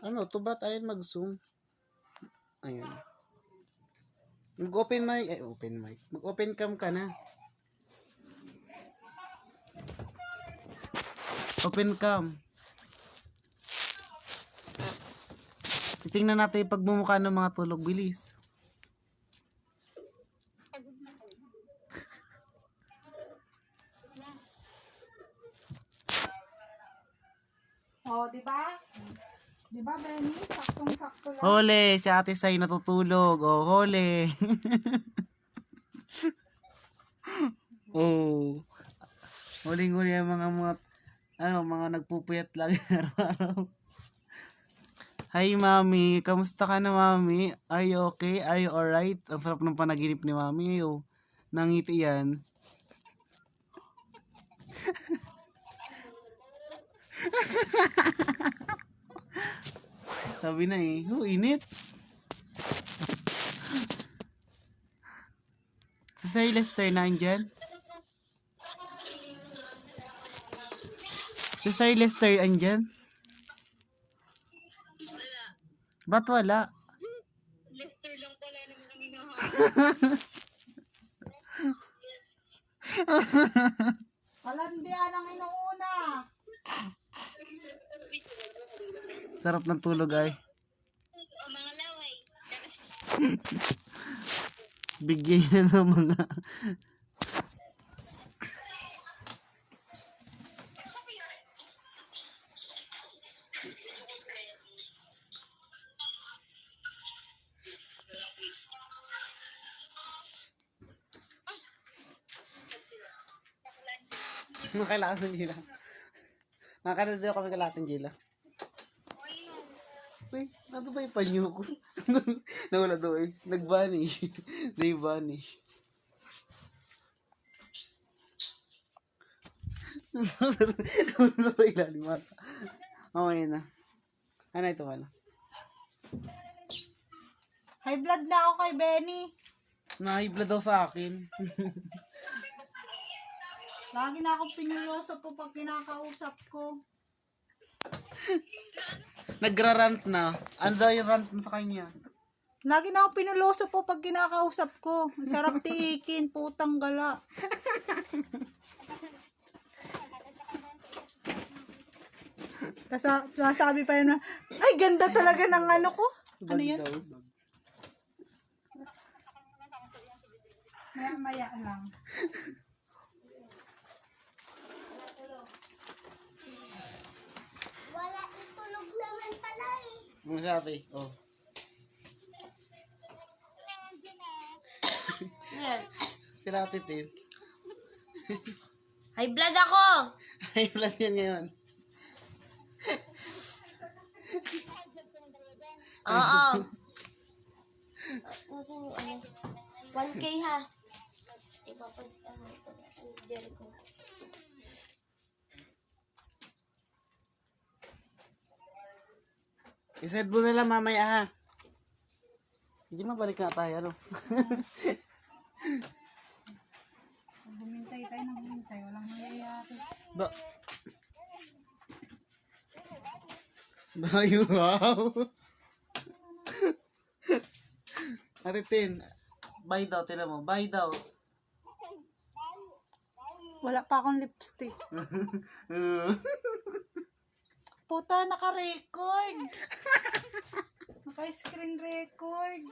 Ano, to ba tayo mag-zoom? Ayun. Mag-open mic. Open mic. Mag-open cam ka na. Open cam. Titingnan natin yung pagmumukha ng mga tulog. Bilis. Oh, di ba? Di ba, Benny? Saktong-sakto lang. Hole, si Ate Sai natutulog. Oh, hole. Oh. Huling-huli ang mga nagpupuyat lang araw-araw. Hi, Mami. Kamusta ka na, Mami? Are you okay? Are you alright? Ang sarap ng panaginip ni Mami. Oh. Nangiti yan. Sabi na eh. Init. Si Sir Lester na andyan? Si Sir Lester andyan? Ba't wala? Lester lang pala naman ang hinahanap. Kalandian ang inuuna. Sarap ng tulog ay. O mga laway. Bigyan niya ng mga... Nakailangan nila. Nakakalayo kami kalating gila. Uy, nato ba yung panyo ko? Nawala daw eh. Nag-vanish. They vanish. Nawala sa ilalim ata. Okay na. Ano ito pala? High blood na ako kay Benny. Nahibla daw sa akin. Lagi na akong pinuloso po pag kinakausap ko. Nagra-rant na. Ano daw yung rant mo sa kanya? Lagi na akong pinuloso po pag kinakausap ko. Ang sarap tiikin, putang gala. Tapos sabi pa yun na, ay ganda talaga ng ano ko. Ano yan? Maya lang. Wala, itulog naman pala eh. Mga sa ate. Oh. Yan. Sila ate Tin. High blood ako! Ay, plan yan ngayon. Oo. 1K ha. Ipapag, ito, Jericho. I-set mo na lang mamaya ha. Hindi mabalik na tayo, ano? Humintay tayo ng humintay. Walang mangyayari. Bayo, wow. Ate Tin, bye daw, tila mo. Bye daw. Wala pa akong lipstick. Puta, naka-record. Naka-screen record.